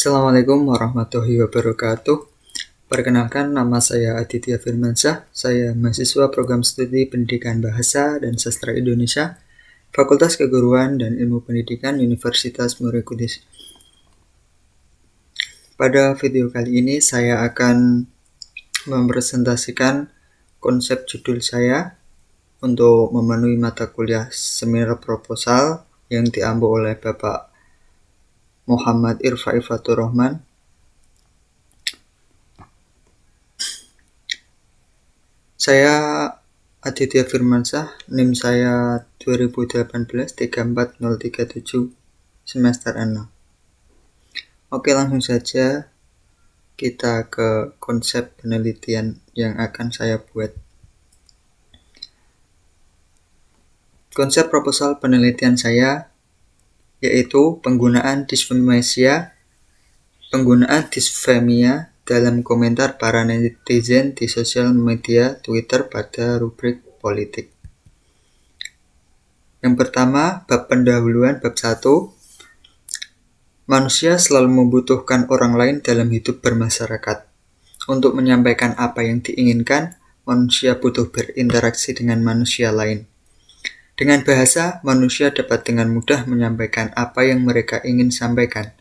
Assalamualaikum warahmatullahi wabarakatuh. Perkenalkan, nama saya Aditya Firmansyah. Saya mahasiswa program studi Pendidikan Bahasa dan Sastra Indonesia, Fakultas Keguruan dan Ilmu Pendidikan Universitas Muarjamena Kudus. Pada video kali ini saya akan mempresentasikan konsep judul saya untuk memenuhi mata kuliah seminar proposal yang diambil oleh Bapak Muhammad Irfai Fatur Rahman. Saya Aditya Firmansyah, NIM saya 2018 34037 semester 6. Oke, langsung saja kita ke konsep penelitian yang akan saya buat. Konsep proposal penelitian saya yaitu penggunaan disfemia dalam komentar para netizen di sosial media Twitter pada rubrik politik. Yang pertama, bab pendahuluan, bab 1. Manusia selalu membutuhkan orang lain dalam hidup bermasyarakat. Untuk menyampaikan apa yang diinginkan, manusia butuh berinteraksi dengan manusia lain. Dengan bahasa, manusia dapat dengan mudah menyampaikan apa yang mereka ingin sampaikan.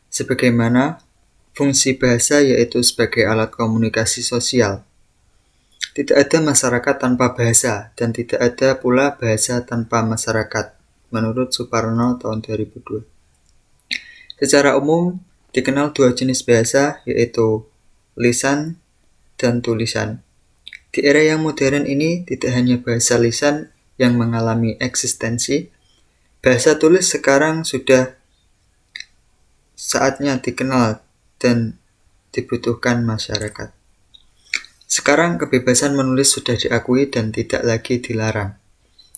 Sebagaimana fungsi bahasa yaitu sebagai alat komunikasi sosial. Tidak ada masyarakat tanpa bahasa, dan tidak ada pula bahasa tanpa masyarakat, menurut Suparno tahun 2002. Secara umum, dikenal dua jenis bahasa, yaitu lisan dan tulisan. Di era yang modern ini, tidak hanya bahasa lisan yang mengalami eksistensi, bahasa tulis sekarang sudah saatnya dikenal dan dibutuhkan masyarakat. Sekarang kebebasan menulis sudah diakui dan tidak lagi dilarang.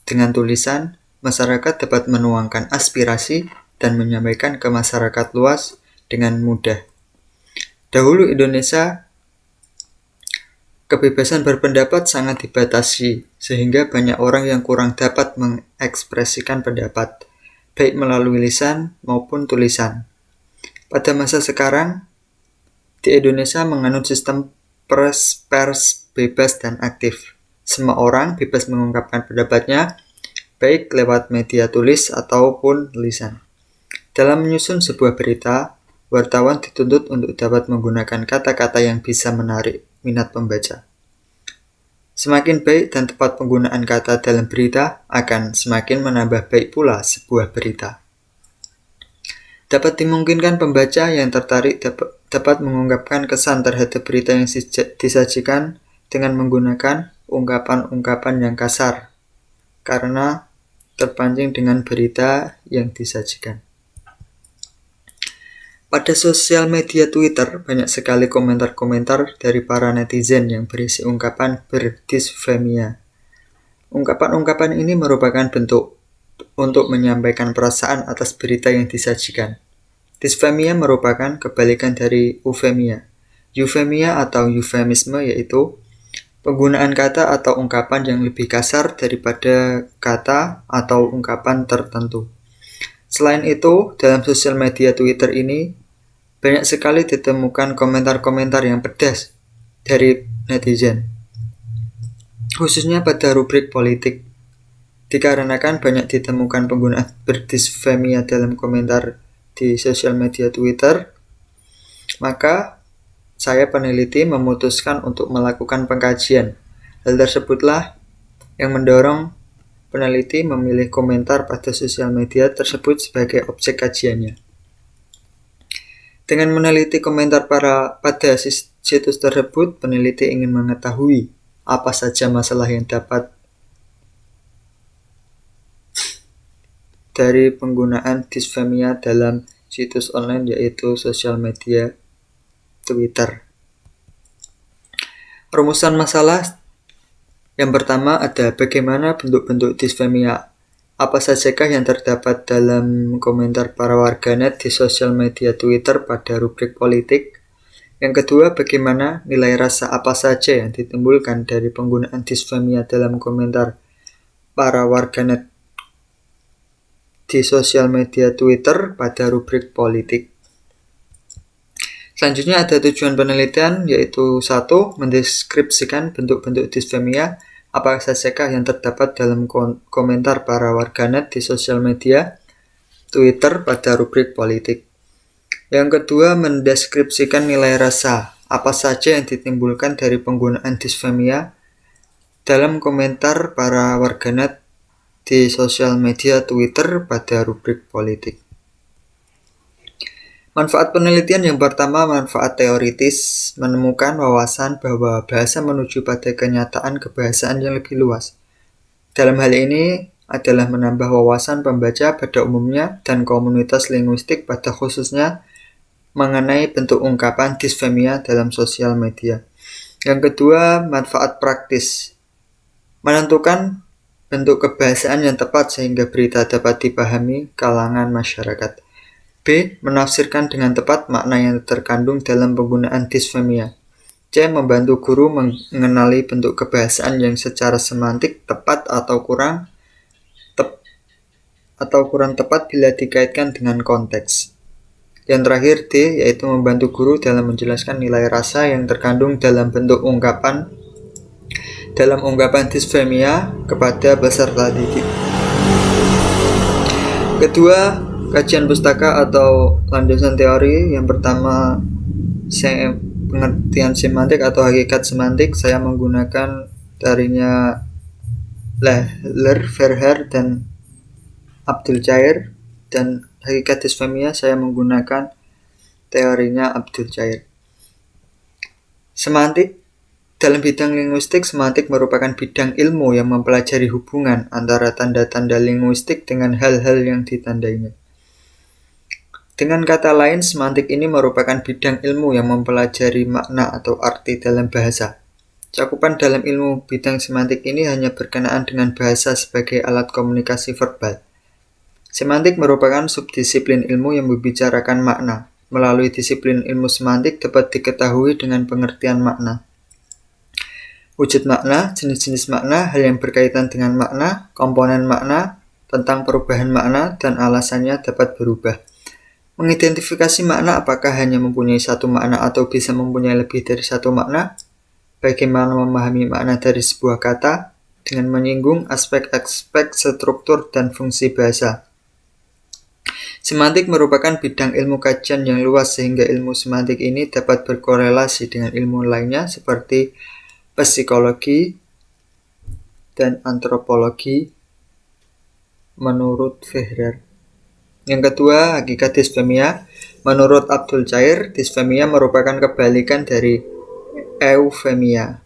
Dengan tulisan, masyarakat dapat menuangkan aspirasi dan menyampaikan ke masyarakat luas dengan mudah. Dahulu Indonesia, kebebasan berpendapat sangat dibatasi, sehingga banyak orang yang kurang dapat mengekspresikan pendapat, baik melalui lisan maupun tulisan. Pada masa sekarang, di Indonesia menganut sistem pers bebas dan aktif. Semua orang bebas mengungkapkan pendapatnya, baik lewat media tulis ataupun lisan. Dalam menyusun sebuah berita, wartawan dituntut untuk dapat menggunakan kata-kata yang bisa menarik minat pembaca. Semakin baik dan tepat penggunaan kata dalam berita, akan semakin menambah baik pula sebuah berita. Dapat dimungkinkan pembaca yang tertarik dapat mengungkapkan kesan terhadap berita yang disajikan dengan menggunakan ungkapan-ungkapan yang kasar, karena terpancing dengan berita yang disajikan. Pada sosial media Twitter, banyak sekali komentar-komentar dari para netizen yang berisi ungkapan berdisfemia. Ungkapan-ungkapan ini merupakan bentuk untuk menyampaikan perasaan atas berita yang disajikan. Disfemia merupakan kebalikan dari eufemia. Eufemia atau eufemisme yaitu penggunaan kata atau ungkapan yang lebih kasar daripada kata atau ungkapan tertentu. Selain itu, dalam sosial media Twitter ini, banyak sekali ditemukan komentar-komentar yang pedas dari netizen, khususnya pada rubrik politik. Dikarenakan banyak ditemukan penggunaan berdisfemia dalam komentar di sosial media Twitter, maka saya peneliti memutuskan untuk melakukan pengkajian. Hal tersebutlah yang mendorong peneliti memilih komentar pada sosial media tersebut sebagai objek kajiannya. Dengan meneliti komentar pada situs tersebut, peneliti ingin mengetahui apa saja masalah yang dapat dari penggunaan disfemia dalam situs online yaitu sosial media Twitter. Rumusan masalah yang pertama ada bagaimana bentuk-bentuk disfemia. Apa sajakah yang terdapat dalam komentar para warganet di sosial media Twitter pada rubrik politik? Yang kedua, bagaimana nilai rasa apa saja yang ditimbulkan dari penggunaan disfemia dalam komentar para warganet di sosial media Twitter pada rubrik politik. Selanjutnya ada tujuan penelitian, yaitu 1. Mendeskripsikan bentuk-bentuk disfemia, apa sajakah yang terdapat dalam komentar para warganet di sosial media, Twitter pada rubrik politik. Yang kedua, mendeskripsikan nilai rasa, apa saja yang ditimbulkan dari penggunaan disfemia dalam komentar para warganet di sosial media Twitter pada rubrik politik. Manfaat penelitian yang pertama, manfaat teoritis, menemukan wawasan bahwa bahasa menuju pada kenyataan kebahasaan yang lebih luas. Dalam hal ini adalah menambah wawasan pembaca pada umumnya dan komunitas linguistik pada khususnya mengenai bentuk ungkapan disfemia dalam sosial media. Yang kedua, manfaat praktis, menentukan bentuk kebahasaan yang tepat sehingga berita dapat dipahami kalangan masyarakat. B. Menafsirkan dengan tepat makna yang terkandung dalam penggunaan disfemia. C. Membantu guru mengenali bentuk kebahasaan yang secara semantik tepat atau kurang tepat bila dikaitkan dengan konteks. Yang terakhir D, yaitu membantu guru dalam menjelaskan nilai rasa yang terkandung dalam bentuk ungkapan disfemia kepada peserta didik. Kedua, kajian pustaka atau landasan teori. Yang pertama, pengertian semantik atau hakikat semantik. Saya menggunakan darinya Lehler, Verheer, dan Abdul Jair. Dan hakikat disfemia saya menggunakan teorinya Abdul Jair. Semantik. Dalam bidang linguistik, semantik merupakan bidang ilmu yang mempelajari hubungan antara tanda-tanda linguistik dengan hal-hal yang ditandainya. Dengan kata lain, semantik ini merupakan bidang ilmu yang mempelajari makna atau arti dalam bahasa. Cakupan dalam ilmu bidang semantik ini hanya berkenaan dengan bahasa sebagai alat komunikasi verbal. Semantik merupakan subdisiplin ilmu yang membicarakan makna. Melalui disiplin ilmu semantik dapat diketahui dengan pengertian makna. Wujud makna, jenis-jenis makna, hal yang berkaitan dengan makna, komponen makna, tentang perubahan makna, dan alasannya dapat berubah. Mengidentifikasi makna, apakah hanya mempunyai satu makna atau bisa mempunyai lebih dari satu makna. Bagaimana memahami makna dari sebuah kata dengan menyinggung aspek-aspek struktur dan fungsi bahasa. Semantik merupakan bidang ilmu kajian yang luas sehingga ilmu semantik ini dapat berkorelasi dengan ilmu lainnya seperti psikologi dan antropologi menurut Verheer. Yang kedua, hakikat disfemia. Menurut Abdul Jair, disfemia merupakan kebalikan dari eufemia.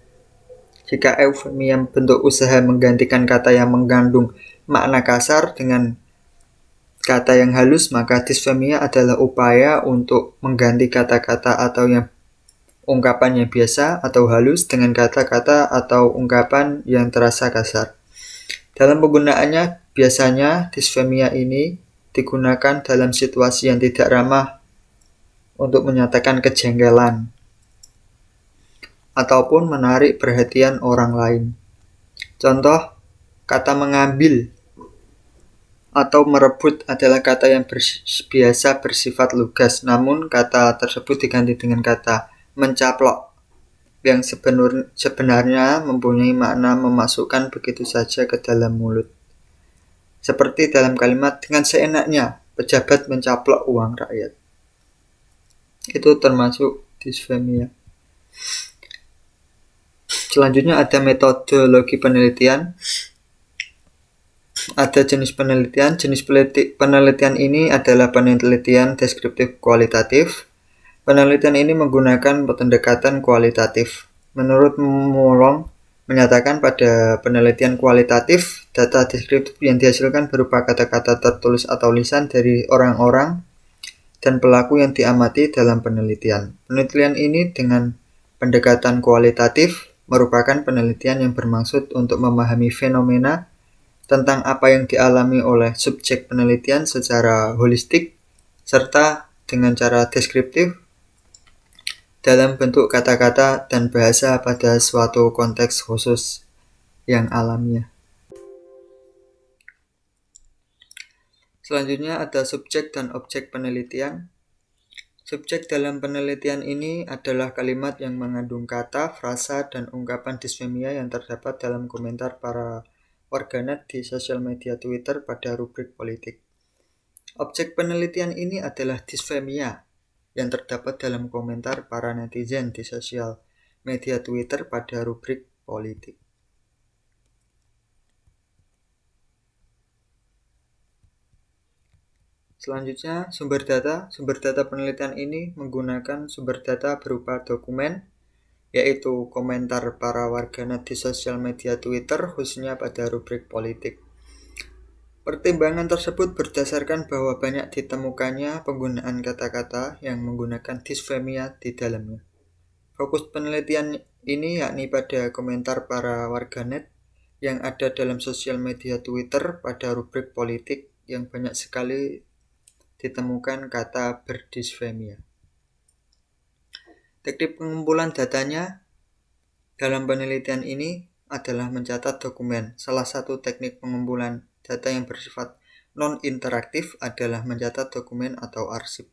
Jika eufemia bentuk usaha menggantikan kata yang mengandung makna kasar dengan kata yang halus, maka disfemia adalah upaya untuk mengganti kata-kata atau ungkapan yang biasa atau halus dengan kata-kata atau ungkapan yang terasa kasar. Dalam penggunaannya, biasanya disfemia ini digunakan dalam situasi yang tidak ramah untuk menyatakan kejengkelan ataupun menarik perhatian orang lain. Contoh, kata mengambil atau merebut adalah kata yang biasa bersifat lugas, namun kata tersebut diganti dengan kata mencaplok yang sebenarnya mempunyai makna memasukkan begitu saja ke dalam mulut. Seperti dalam kalimat dengan seenaknya pejabat mencaplok uang rakyat. Itu termasuk disfemia. Selanjutnya ada metodologi penelitian. Ada jenis penelitian. Jenis penelitian ini adalah penelitian deskriptif kualitatif. Penelitian ini menggunakan pendekatan kualitatif. Menurut Molong, menyatakan pada penelitian kualitatif, data deskriptif yang dihasilkan berupa kata-kata tertulis atau lisan dari orang-orang dan pelaku yang diamati dalam penelitian. Penelitian ini dengan pendekatan kualitatif merupakan penelitian yang bermaksud untuk memahami fenomena tentang apa yang dialami oleh subjek penelitian secara holistik, serta dengan cara deskriptif dalam bentuk kata-kata dan bahasa pada suatu konteks khusus yang alamiah. Selanjutnya ada subjek dan objek penelitian. Subjek dalam penelitian ini adalah kalimat yang mengandung kata, frasa, dan ungkapan disfemia yang terdapat dalam komentar para warganet di sosial media Twitter pada rubrik politik. Objek penelitian ini adalah disfemia yang terdapat dalam komentar para netizen di sosial media Twitter pada rubrik politik. Selanjutnya, sumber data. Sumber data penelitian ini menggunakan sumber data berupa dokumen, yaitu komentar para warganet di sosial media Twitter khususnya pada rubrik politik. Pertimbangan tersebut berdasarkan bahwa banyak ditemukannya penggunaan kata-kata yang menggunakan disfemia di dalamnya. Fokus penelitian ini yakni pada komentar para warganet yang ada dalam sosial media Twitter pada rubrik politik yang banyak sekali ditemukan kata berdisfemia. Teknik pengumpulan datanya dalam penelitian ini adalah mencatat dokumen. Salah satu teknik pengumpulan data yang bersifat non-interaktif adalah mencatat dokumen atau arsip.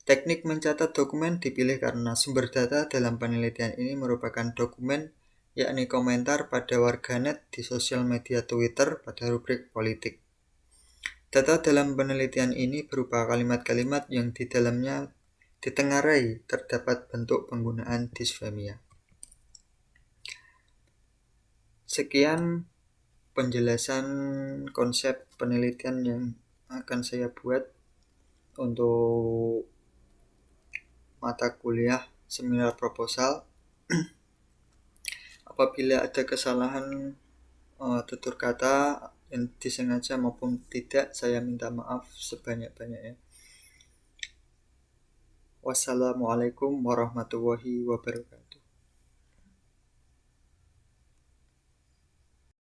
Teknik mencatat dokumen dipilih karena sumber data dalam penelitian ini merupakan dokumen, yakni komentar pada warganet di sosial media Twitter pada rubrik politik. Data dalam penelitian ini berupa kalimat-kalimat yang di dalamnya ditengarai terdapat bentuk penggunaan disfemia. Sekian penjelasan konsep penelitian yang akan saya buat untuk mata kuliah seminar proposal. Apabila ada kesalahan tutur kata yang disengaja maupun tidak, saya minta maaf sebanyak-banyaknya. Wassalamualaikum warahmatullahi wabarakatuh.